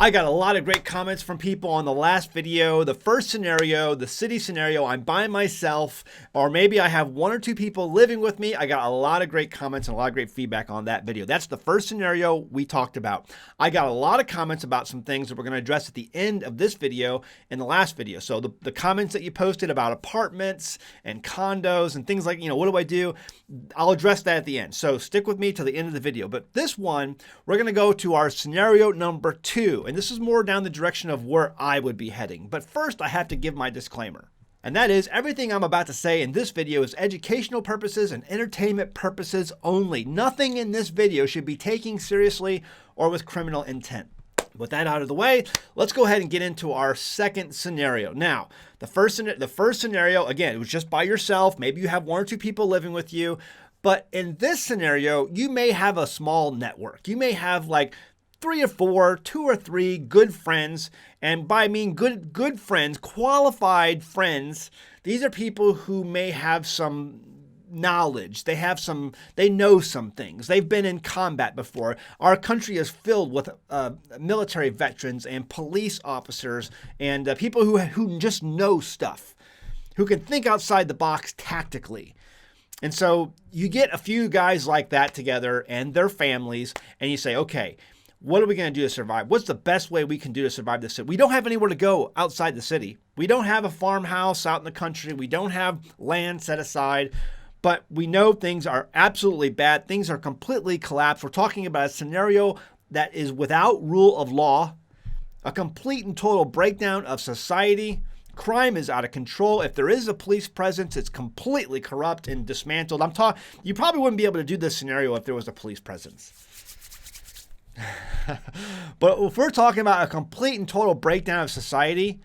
I got a lot of great comments from people on the last video, the first scenario, the city scenario. I'm by myself, or maybe I have one or two people living with me. I got a lot of great comments and a lot of great feedback on that video. That's the first scenario we talked about. I got a lot of comments about some things that we're going to address at the end of this video and the last video. So the comments that you posted about apartments and condos and things like, what do I do? I'll address that at the end. So stick with me till the end of the video. But this one, we're going to go to our scenario number 2. And this is more down the direction of where I would be heading. But first, I have to give my disclaimer. And that is, everything I'm about to say in this video is educational purposes and entertainment purposes only. Nothing in this video should be taken seriously or with criminal intent. With that out of the way, let's go ahead and get into our second scenario. Now, the first scenario, again, it was just by yourself. Maybe you have one or two people living with you. But in this scenario, you may have a small network. You may have like 3 or 4, 2 or 3 good friends. And by I mean good friends, qualified friends, these are people who may have some knowledge. They know some things. They've been in combat before. Our country is filled with military veterans and police officers and people who just know stuff, who can think outside the box tactically. And so you get a few guys like that together and their families, and you say, okay, what are we going to do to survive? What's the best way we can do to survive this city? We don't have anywhere to go outside the city. We don't have a farmhouse out in the country. We don't have land set aside. But we know things are absolutely bad. Things are completely collapsed. We're talking about a scenario that is without rule of law, a complete and total breakdown of society. Crime is out of control. If there is a police presence, it's completely corrupt and dismantled. You probably wouldn't be able to do this scenario if there was a police presence. But if we're talking about a complete and total breakdown of society,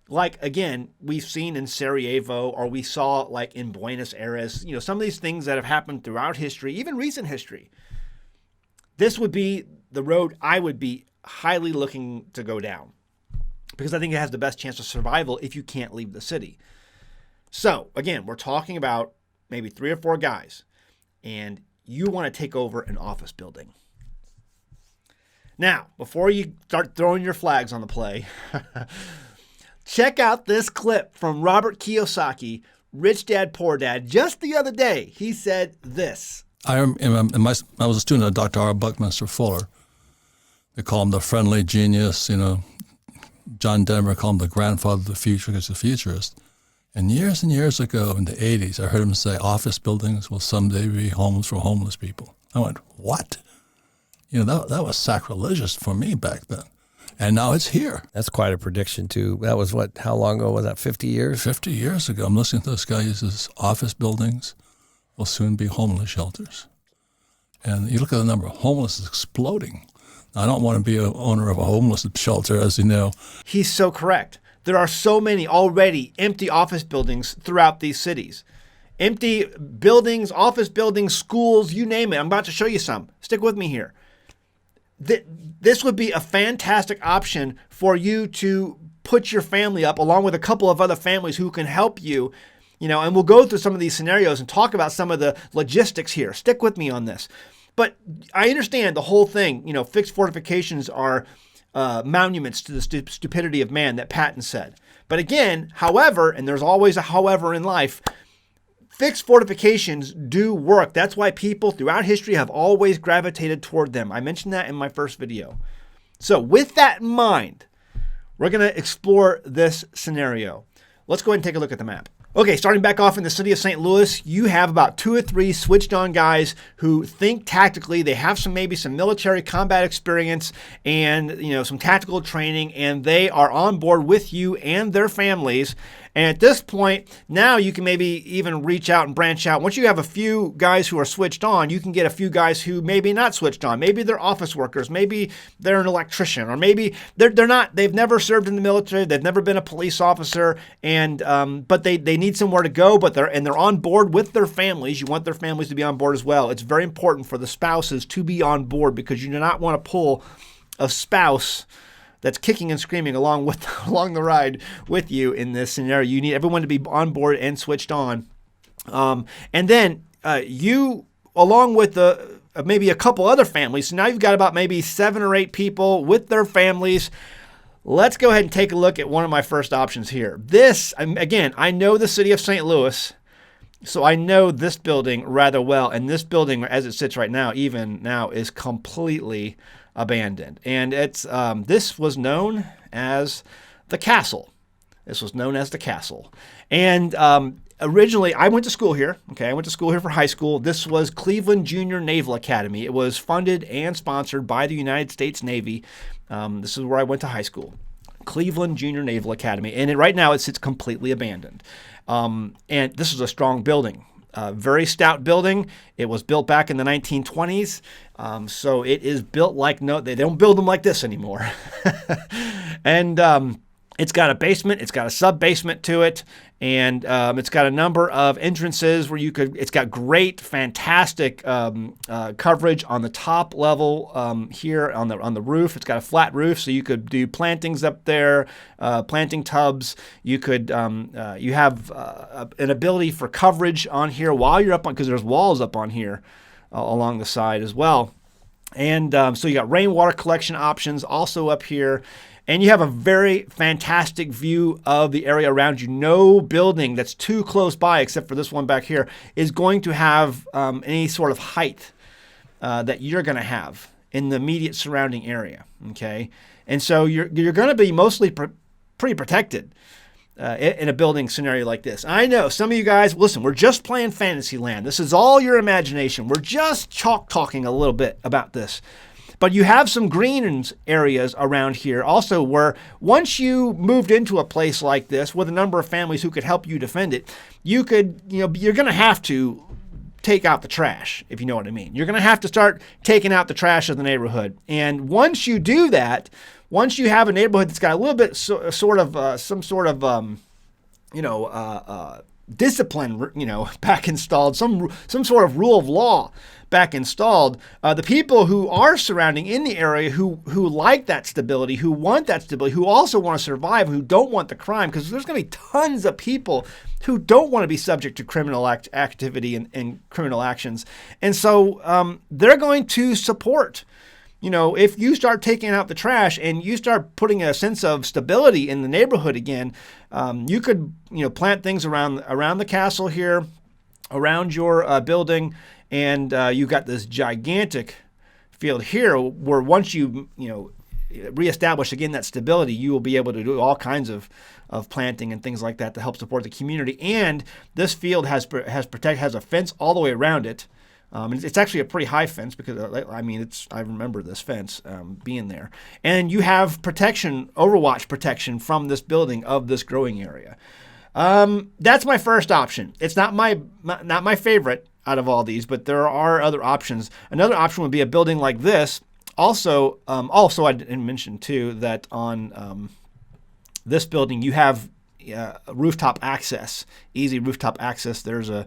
like, again, we've seen in Sarajevo, or we saw like in Buenos Aires, some of these things that have happened throughout history, even recent history, this would be the road I would be highly looking to go down, because I think it has the best chance of survival if you can't leave the city. So again, we're talking about maybe 3 or 4 guys, and you want to take over an office building. Now, before you start throwing your flags on the play, check out this clip from Robert Kiyosaki, Rich Dad, Poor Dad. Just the other day, he said this. I was a student of Dr. R. Buckminster Fuller. They call him the friendly genius, John Denver called him the grandfather of the future because he's a futurist. And years ago in the 80s, I heard him say office buildings will someday be homes for homeless people. I went, what? That was sacrilegious for me back then. And now it's here. That's quite a prediction, too. That was how long ago was that, 50 years? 50 years ago. I'm listening to this guy. He says office buildings will soon be homeless shelters. And you look at the number of homeless is exploding. I don't want to be an owner of a homeless shelter, as you know. He's so correct. There are so many already empty office buildings throughout these cities. Empty buildings, office buildings, schools, you name it. I'm about to show you some. Stick with me here. This would be a fantastic option for you to put your family up along with a couple of other families who can help you, and we'll go through some of these scenarios and talk about some of the logistics here. Stick with me on this. But I understand the whole thing. Fixed fortifications are monuments to the stupidity of man that Patton said. But again, however, and there's always a however in life, fixed fortifications do work. That's why people throughout history have always gravitated toward them. I mentioned that in my first video. So with that in mind, we're going to explore this scenario. Let's go ahead and take a look at the map. Okay, starting back off in the city of St. Louis, you have about 2 or 3 switched on guys who think tactically. They have maybe some military combat experience and some tactical training, and they are on board with you and their families. And at this point, now you can maybe even reach out and branch out. Once you have a few guys who are switched on, you can get a few guys who maybe not switched on. Maybe they're office workers. Maybe they're an electrician, or maybe they're not. They've never served in the military. They've never been a police officer, and but they need somewhere to go. But they're on board with their families. You want their families to be on board as well. It's very important for the spouses to be on board, because you do not want to pull a spouse that's kicking and screaming along the ride with you in this scenario. You need everyone to be on board and switched on. And then you, along with maybe a couple other families. So now you've got about maybe 7 or 8 people with their families. Let's go ahead and take a look at one of my first options here. This, again, I know the city of St. Louis, so I know this building rather well. And this building, as it sits right now, even now, is completely abandoned. And this was known as the Castle. This was known as the Castle. And originally, I went to school here. Okay, I went to school here for high school. This was Cleveland Junior Naval Academy. It was funded and sponsored by the United States Navy. This is where I went to high school. Cleveland Junior Naval Academy. And right now, it sits completely abandoned. And this is a strong building. Very stout building. It was built back in the 1920s. So it is built like they don't build them like this anymore. And it's got a basement, it's got a sub-basement to it, and it's got a number of entrances where it's got great, fantastic coverage on the top level here on the roof. It's got a flat roof, so you could do plantings up there, planting tubs. You could, you have an ability for coverage on here while you're up on, because there's walls up on here along the side as well. And so you got rainwater collection options also up here. And you have a very fantastic view of the area around you. No building that's too close by, except for this one back here, is going to have any sort of height that you're going to have in the immediate surrounding area. Okay, and so you're going to be mostly pretty protected in a building scenario like this. I know some of you guys, listen, we're just playing Fantasyland. This is all your imagination. We're just talking a little bit about this. But you have some green areas around here also where once you moved into a place like this with a number of families who could help you defend it, you're going to have to take out the trash, if you know what I mean. You're going to have to start taking out the trash of the neighborhood. And once you do that, once you have a neighborhood that's got a little bit some sort of discipline, back installed, some sort of rule of law back installed, the people who are surrounding in the area who like that stability, who want that stability, who also want to survive, who don't want the crime, because there's going to be tons of people who don't want to be subject to criminal activity and criminal actions. And so they're going to support. If you start taking out the trash and you start putting a sense of stability in the neighborhood again, you could, plant things around the castle here, around your building, and you've got this gigantic field here where once you reestablish again that stability, you will be able to do all kinds of planting and things like that to help support the community. And this field has a fence all the way around it. It's actually a pretty high fence because, I remember this fence being there. And you have overwatch protection from this building of this growing area. That's my first option. It's not my favorite out of all these, but there are other options. Another option would be a building like this. Also, I didn't mention too that on this building you have rooftop access, easy rooftop access. There's a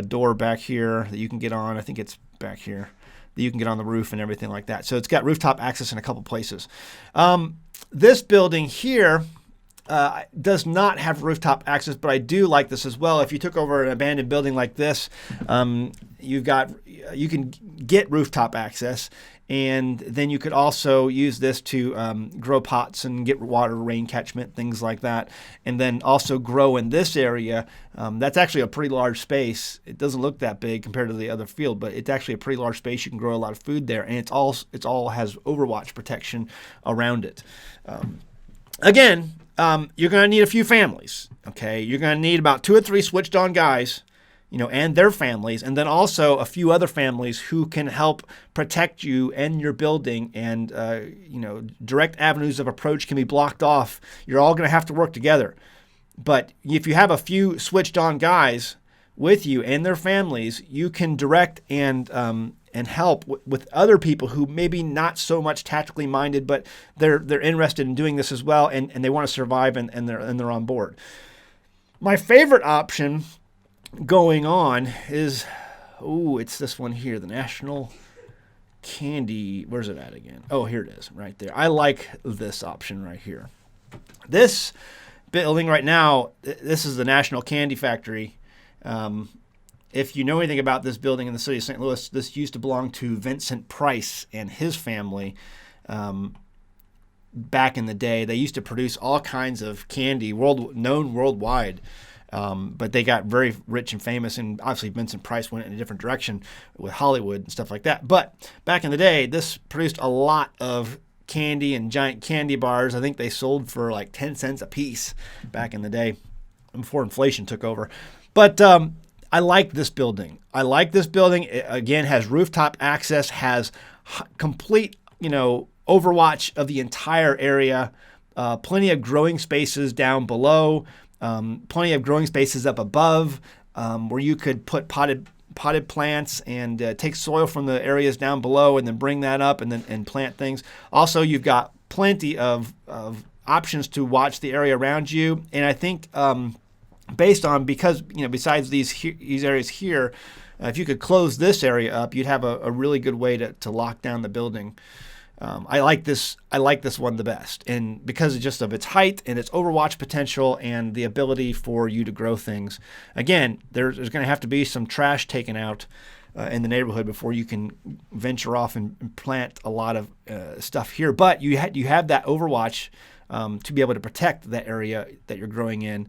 door back here that you can get on. I think it's back here that you can get on the roof and everything like that. So it's got rooftop access in a couple places. This building here does not have rooftop access, but I do like this as well. If you took over an abandoned building like this, you can get rooftop access, and then you could also use this to grow pots and get water, rain catchment, things like that, and then also grow in this area. That's actually a pretty large space. It doesn't look that big compared to the other field, but it's actually a pretty large space. You can grow a lot of food there, and it's all has overwatch protection around it. Again, you're going to need a few families. Okay, you're going to need about 2 or 3 switched on guys, and their families, and then also a few other families who can help protect you and your building, and direct avenues of approach can be blocked off. You're all going to have to work together. But if you have a few switched on guys with you and their families, you can direct and help with other people who maybe not so much tactically minded, but they're interested in doing this as well, and they want to survive, and they're on board. My favorite option going on is, it's this one here, the National Candy. Where's it at again? Oh, here it is, right there. I like this option right here. This building right now, this is the National Candy Factory. if you know anything about this building in the city of St. Louis, this used to belong to Vincent Price and his family. Back in the day, they used to produce all kinds of candy, known worldwide. But they got very rich and famous, and obviously Vincent Price went in a different direction with Hollywood and stuff like that. But back in the day, this produced a lot of candy and giant candy bars. I think they sold for like 10 cents a piece back in the day before inflation took over. But I like this building. It, again, has rooftop access, has complete, overwatch of the entire area, plenty of growing spaces down below, plenty of growing spaces up above, where you could put potted plants and take soil from the areas down below and then bring that up and plant things. Also, you've got plenty of options to watch the area around you. And I think because besides these areas here, if you could close this area up, you'd have a really good way to lock down the building. I like this one the best, and because of its height and its overwatch potential and the ability for you to grow things. Again, there's going to have to be some trash taken out in the neighborhood before you can venture off and plant a lot of stuff here. But you have that overwatch to be able to protect that area that you're growing in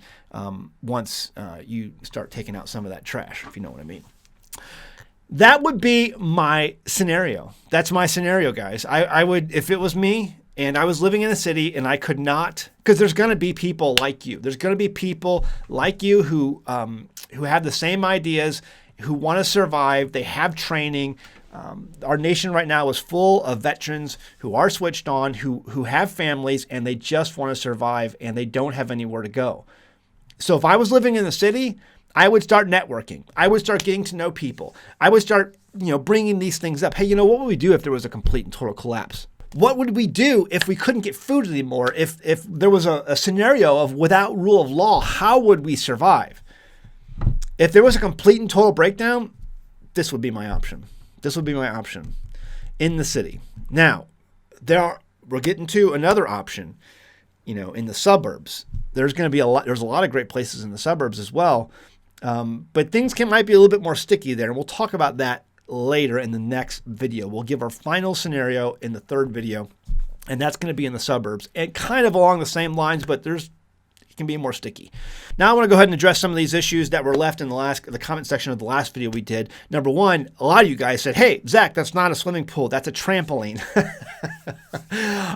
once you start taking out some of that trash, if you know what I mean. That would be my scenario. That's my scenario, guys. I would, if it was me and I was living in a city and I could not, because there's going to be people like you. There's going to be people like you who have the same ideas, who want to survive. They have training. Our nation right now is full of veterans who are switched on, who have families, and they just want to survive and they don't have anywhere to go. So if I was living in the city, I would start networking. I would start getting to know people. I would start, bringing these things up. Hey, what would we do if there was a complete and total collapse? What would we do if we couldn't get food anymore? If there was a scenario of without rule of law, how would we survive? If there was a complete and total breakdown, this would be my option. This would be my option in the city. Now, we're getting to another option, in the suburbs. There's going to be there's a lot of great places in the suburbs as well. But things might be a little bit more sticky there. And we'll talk about that later in the next video. We'll give our final scenario in the third video. And that's going to be in the suburbs and kind of along the same lines, but it can be more sticky. Now I want to go ahead and address some of these issues that were left in the comment section of the last video we did. Number one, a lot of you guys said, hey, Zach, that's not a swimming pool. That's a trampoline.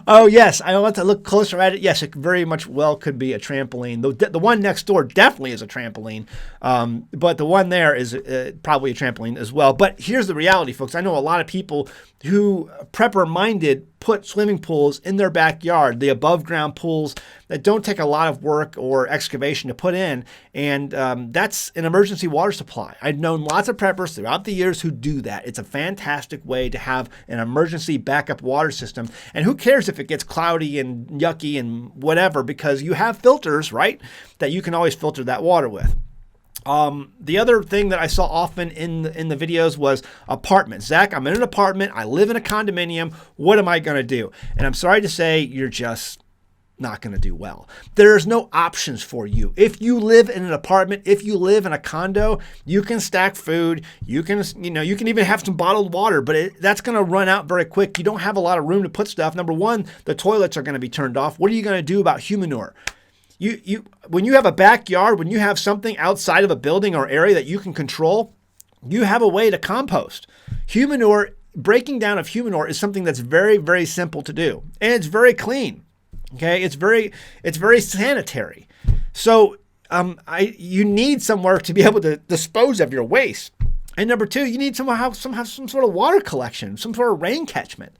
Oh, yes. I want to look closer at it. Yes, it very much well could be a trampoline. The one next door definitely is a trampoline. But the one there is probably a trampoline as well. But here's the reality, folks. I know a lot of people who prepper-minded put swimming pools in their backyard, the above-ground pools that don't take a lot of work or excavation to put in, and that's an emergency water supply. I've known lots of preppers throughout the years who do that. It's a fantastic way to have an emergency backup water system, and who cares if it gets cloudy and yucky and whatever, because you have filters, right, that you can always filter that water with. The other thing that I saw often in the videos was apartments. Zach, I'm in an apartment. I live in a condominium. What am I going to do? And I'm sorry to say, you're just not going to do well. There's no options for you. If you live in an apartment, if you live in a condo, you can stack food. You can even have some bottled water, but that's going to run out very quick. You don't have a lot of room to put stuff. Number one, the toilets are going to be turned off. What are you going to do about human manure? When you have a backyard, when you have something outside of a building or area that you can control, you have a way to compost. Human manure, breaking down of human manure is something that's very, very simple to do. And it's very clean. Okay. It's very sanitary. So, you need somewhere to be able to dispose of your waste. And number two, you need some sort of water collection, some sort of rain catchment.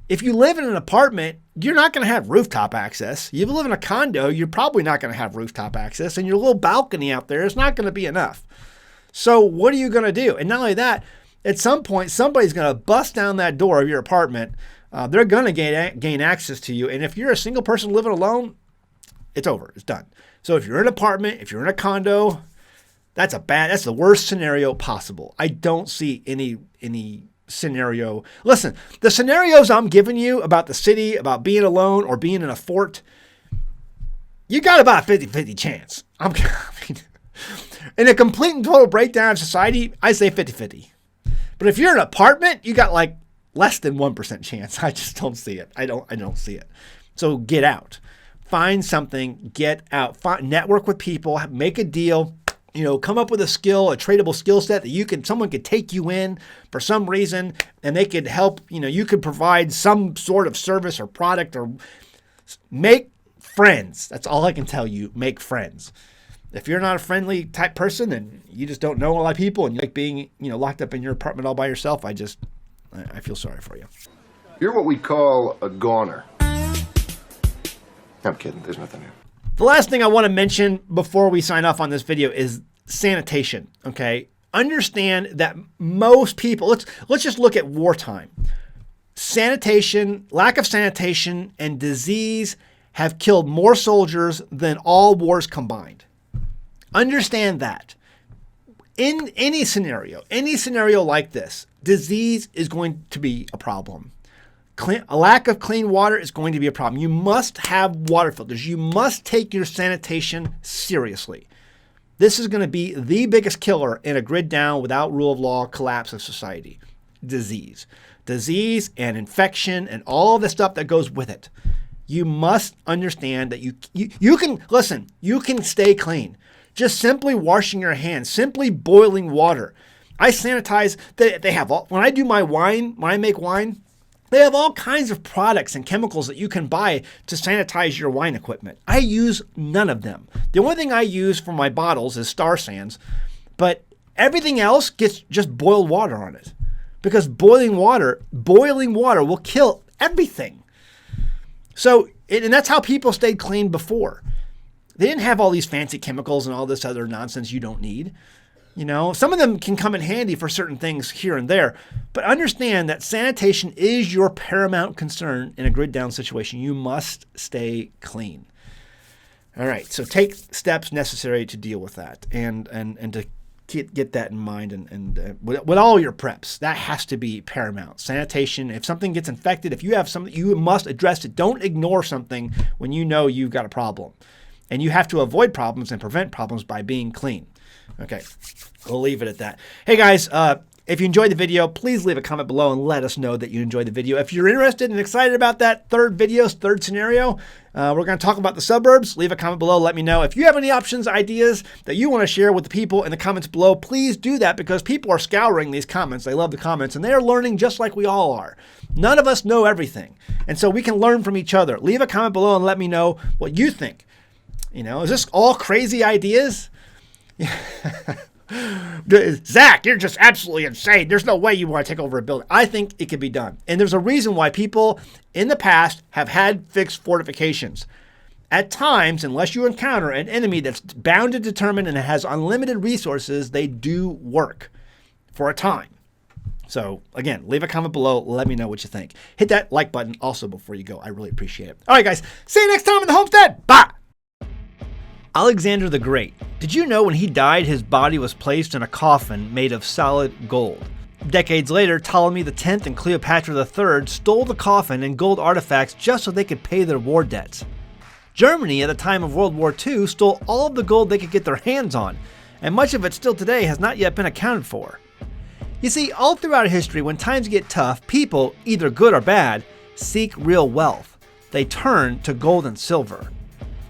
If you live in an apartment, you're not going to have rooftop access. You live in a condo, you're probably not going to have rooftop access, and your little balcony out there is not going to be enough. So what are you going to do? And not only that, at some point, somebody's going to bust down that door of your apartment. They're going to gain access to you. And if you're a single person living alone, it's over. It's done. So if you're in an apartment, if you're in a condo, that's the worst scenario possible. I don't see any scenario. Listen, the scenarios I'm giving you about the city, about being alone or being in a fort, you got about a 50-50 chance. In a complete and total breakdown of society, I say 50-50. But if you're in an apartment, you got like less than 1% chance. I just don't see it. I don't see it. So get out. Find something, get out. Network with people, make a deal. Come up with a skill, a tradable skill set that someone could take you in for some reason, and they could help, you could provide some sort of service or product, or make friends. That's all I can tell you. Make friends. If you're not a friendly type person and you just don't know a lot of people and you like being, locked up in your apartment all by yourself, I feel sorry for you. You're what we call a goner. I'm kidding. There's nothing here. The last thing I want to mention before we sign off on this video is sanitation, okay? Understand that most people, let's just look at wartime. Sanitation, lack of sanitation, and disease have killed more soldiers than all wars combined. Understand that. In any scenario like this, disease is going to be a problem. A lack of clean water is going to be a problem. You must have water filters. You must take your sanitation seriously. This is going to be the biggest killer in a grid down, without rule of law, collapse of society. Disease and infection and all the stuff that goes with it. You must understand that you can stay clean. Just simply washing your hands, simply boiling water. I sanitize. They have all, when I do my wine, when I make wine, they have all kinds of products and chemicals that you can buy to sanitize your wine equipment. I use none of them. The only thing I use for my bottles is Star Sands, but everything else gets just boiled water on it, because boiling water will kill everything. So, and that's how people stayed clean before. They didn't have all these fancy chemicals and all this other nonsense you don't need. Some of them can come in handy for certain things here and there, but understand that sanitation is your paramount concern in a grid down situation. You must stay clean. All right, so take steps necessary to deal with that and to get that in mind and with all your preps. That has to be paramount. Sanitation, if something gets infected, if you have something, you must address it. Don't ignore something when you know you've got a problem. And you have to avoid problems and prevent problems by being clean. Okay, we'll leave it at that. Hey guys, if you enjoyed the video, please leave a comment below and let us know that you enjoyed the video. If you're interested and excited about that third scenario, we're going to talk about the suburbs. Leave a comment below. Let me know. If you have any options, ideas that you want to share with the people in the comments below, please do that, because people are scouring these comments. They love the comments, and they're learning just like we all are. None of us know everything, and so we can learn from each other. Leave a comment below and let me know what you think. Is this all crazy ideas? Zach, you're just absolutely insane. There's no way you want to take over a building. I think it can be done. And there's a reason why people in the past have had fixed fortifications. At times, unless you encounter an enemy that's bound and determined and has unlimited resources, they do work for a time. So again, leave a comment below. Let me know what you think. Hit that like button also before you go. I really appreciate it. All right, guys. See you next time in the Homestead. Bye. Alexander the Great. Did you know when he died, his body was placed in a coffin made of solid gold? Decades later, Ptolemy X and Cleopatra III stole the coffin and gold artifacts just so they could pay their war debts. Germany, at the time of World War II, stole all of the gold they could get their hands on, and much of it still today has not yet been accounted for. You see, all throughout history, when times get tough, people, either good or bad, seek real wealth. They turn to gold and silver.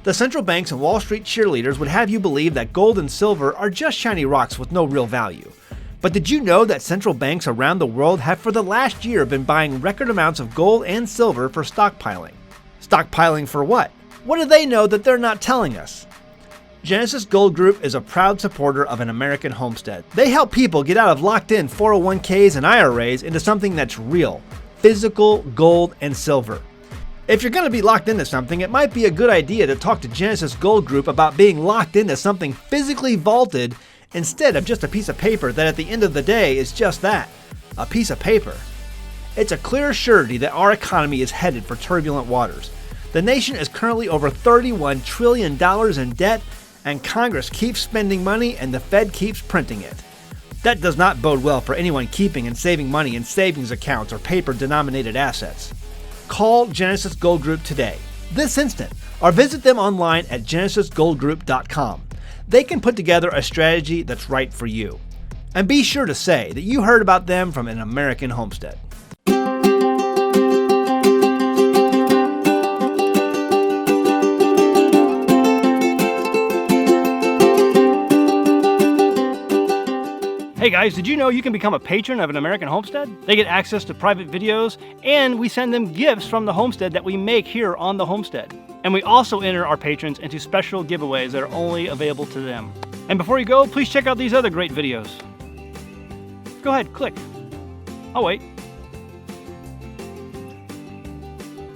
The central banks and Wall Street cheerleaders would have you believe that gold and silver are just shiny rocks with no real value. But did you know that central banks around the world have for the last year been buying record amounts of gold and silver for stockpiling? Stockpiling for what? What do they know that they're not telling us? Genesis Gold Group is a proud supporter of an American homestead. They help people get out of locked-in 401ks and IRAs into something that's real, physical gold and silver. If you're going to be locked into something, it might be a good idea to talk to Genesis Gold Group about being locked into something physically vaulted instead of just a piece of paper that at the end of the day is just that, a piece of paper. It's a clear surety that our economy is headed for turbulent waters. The nation is currently over $31 trillion in debt, and Congress keeps spending money and the Fed keeps printing it. That does not bode well for anyone keeping and saving money in savings accounts or paper-denominated assets. Call Genesis Gold Group today, this instant, or visit them online at genesisgoldgroup.com. they can put together a strategy that's right for you. And be sure to say that you heard about them from An American Homestead. Hey guys, did you know you can become a patron of An American Homestead? They get access to private videos, and we send them gifts from the homestead that we make here on the homestead. And we also enter our patrons into special giveaways that are only available to them. And before you go, please check out these other great videos. Go ahead, click. Oh wait.